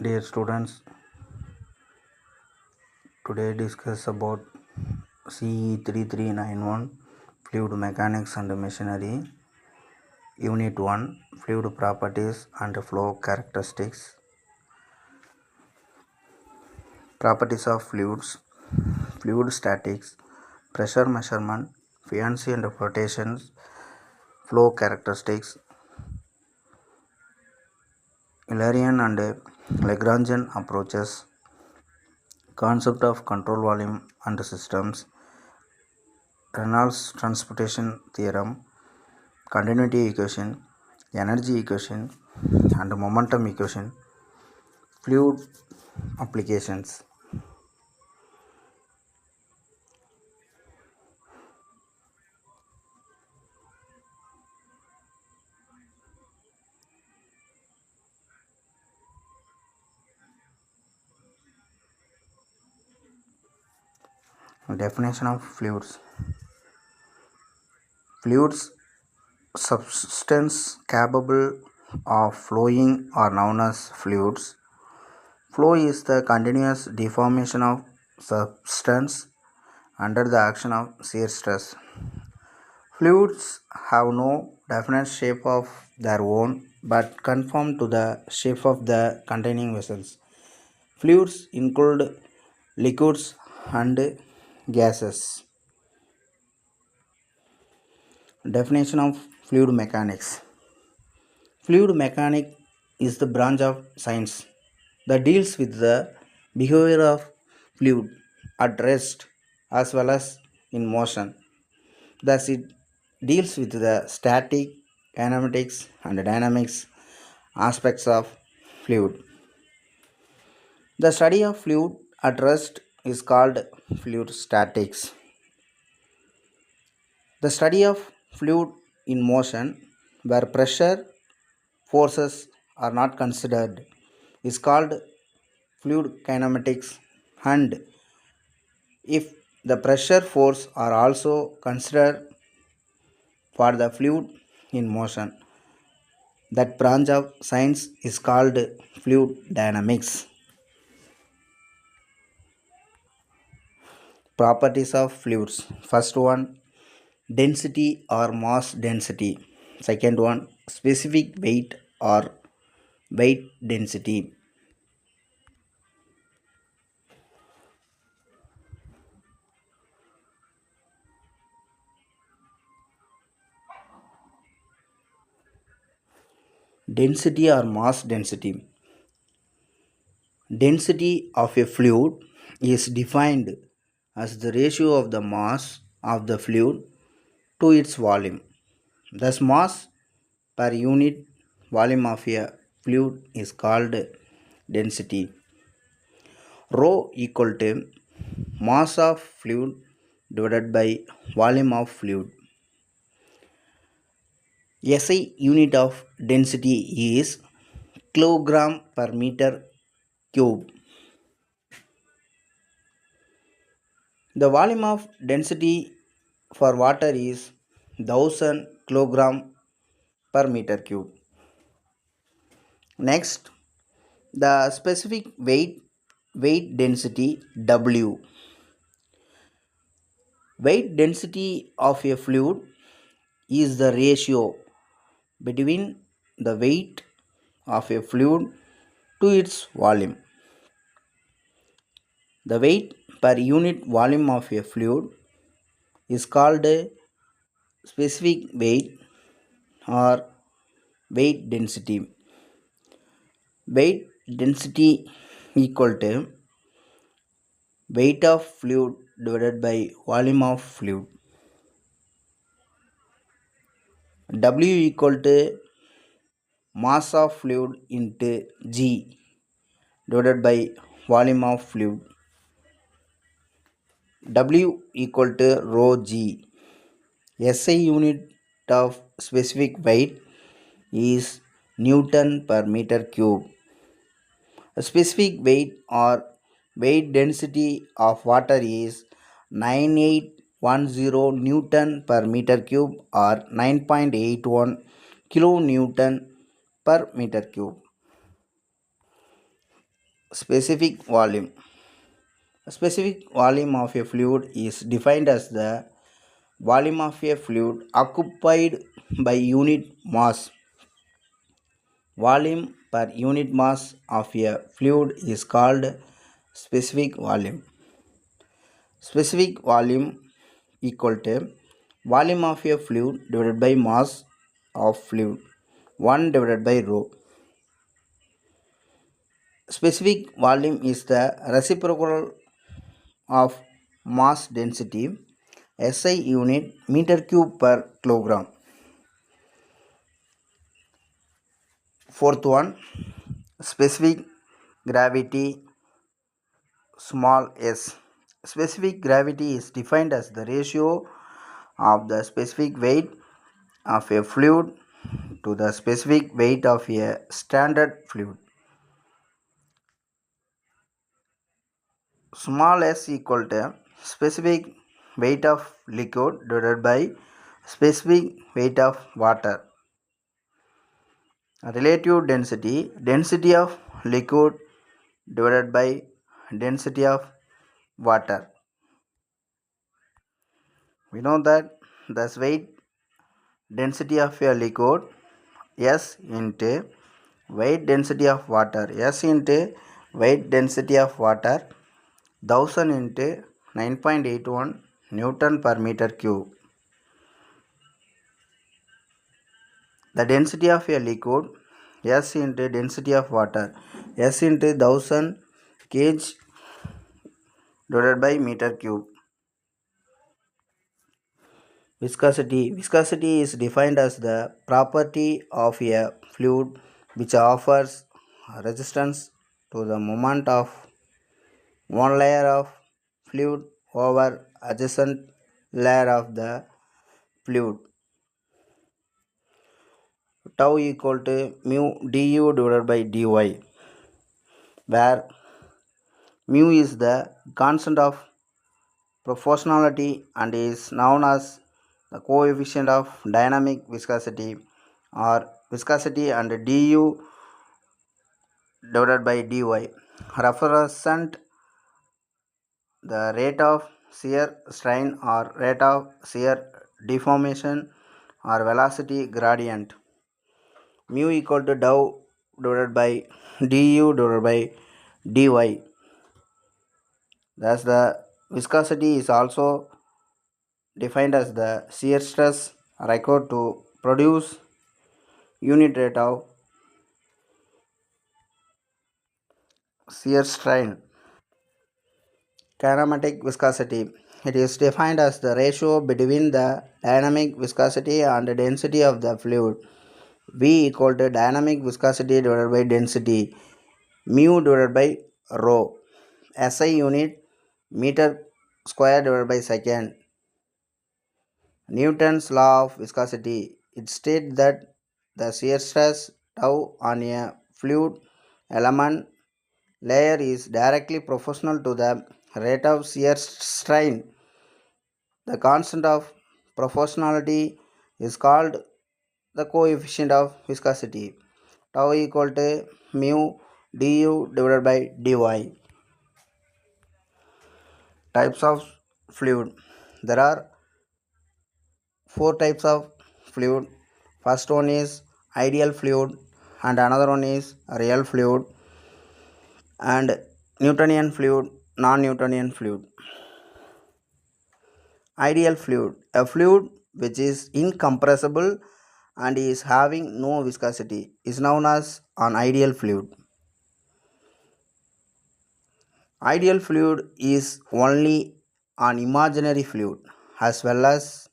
Dear students, today discuss about CE3391 Fluid Mechanics and Machinery, Unit 1 Fluid Properties and Flow Characteristics. Properties of fluids, fluid statics, pressure measurement, buoyancy and flotations, flow characteristics, Eulerian and Lagrangian approaches, concept of control volume and systems, Reynolds transportation theorem, continuity equation, energy equation, and momentum equation, fluid applications. Definition of fluids. Fluids, substance capable of flowing, are known as fluids. Flow is the continuous deformation of substance under the action of shear stress. Fluids have no definite shape of their own but conform to the shape of the containing vessels. Fluids include liquids and gases. Definition of fluid mechanics. Fluid mechanics is the branch of science that deals with the behavior of fluid at rest as well as in motion. Thus, it deals with the static, kinematics, and dynamics aspects of fluid. The study of fluid at rest is called fluid statics. The study of fluid in motion, where pressure forces are not considered, is called fluid kinematics, and if the pressure force are also considered for the fluid in motion, that branch of science is called fluid dynamics. Properties of fluids. First one, density or mass density. Second one, specific weight or weight density. Density or mass density. Density of a fluid is defined as the ratio of the mass of the fluid to its volume. Thus, mass per unit volume of a fluid is called density. Rho equal to mass of fluid divided by volume of fluid. SI unit of density is kilogram per meter cube. The volume of density for water is 1000 kilogram per meter cube. Next, the specific weight density W. Weight density of a fluid is the ratio between the weight of a fluid to its volume. The weight per unit volume of a fluid is called a specific weight or weight density. Weight density equal to weight of fluid divided by volume of fluid. W equal to mass of fluid into G divided by volume of fluid. W equal to rho G. SI unit of specific weight is Newton per meter cube. A specific weight or weight density of water is 9810 Newton per meter cube or 9.81 kilonewton per meter cube. Specific volume. A specific volume of a fluid is defined as the volume of a fluid occupied by unit mass. Volume per unit mass of a fluid is called specific volume. Specific volume equal to volume of a fluid divided by mass of fluid 1 divided by rho. Specific volume is the reciprocal of mass density SI unit meter cube per kilogram. Fourth one, specific gravity small s. Specific gravity is defined as the ratio of the specific weight of a fluid to the specific weight of a standard fluid. Small s equal to specific weight of liquid divided by specific weight of water. Relative density, density of liquid divided by density of water. We know that the weight density of a liquid S into weight density of water, S into weight density of water 1000 into 9.81 Newton per meter cube. The density of a liquid S into density of water, S into 1000 kg divided by meter cube. Viscosity. Viscosity is defined as the property of a fluid which offers resistance to the movement of one layer of fluid over adjacent layer of the fluid. Tau equal to mu du divided by dy, where mu is the constant of proportionality and is known as the coefficient of dynamic viscosity or viscosity, and du divided by dy represent the rate of shear strain or rate of shear deformation or velocity gradient. Mu equal to dou divided by du divided by dy. Thus the viscosity is also defined as the shear stress required to produce unit rate of shear strain. Kinematic viscosity. It is defined as the ratio between the dynamic viscosity and the density of the fluid. V equal to dynamic viscosity divided by density, mu divided by rho. SI unit meter square divided by second. Newton's law of viscosity. It states that the shear stress tau on a fluid element layer is directly proportional to the rate of shear strain. The constant of proportionality is called the coefficient of viscosity. Tau equal to mu du divided by dy. Types of fluid. There are four types of fluid. First one is ideal fluid, and another one is real fluid, and Newtonian fluid, non-Newtonian fluid. Ideal fluid, a fluid which is incompressible and is having no viscosity, is known as an ideal fluid. Ideal fluid is only an imaginary fluid as well as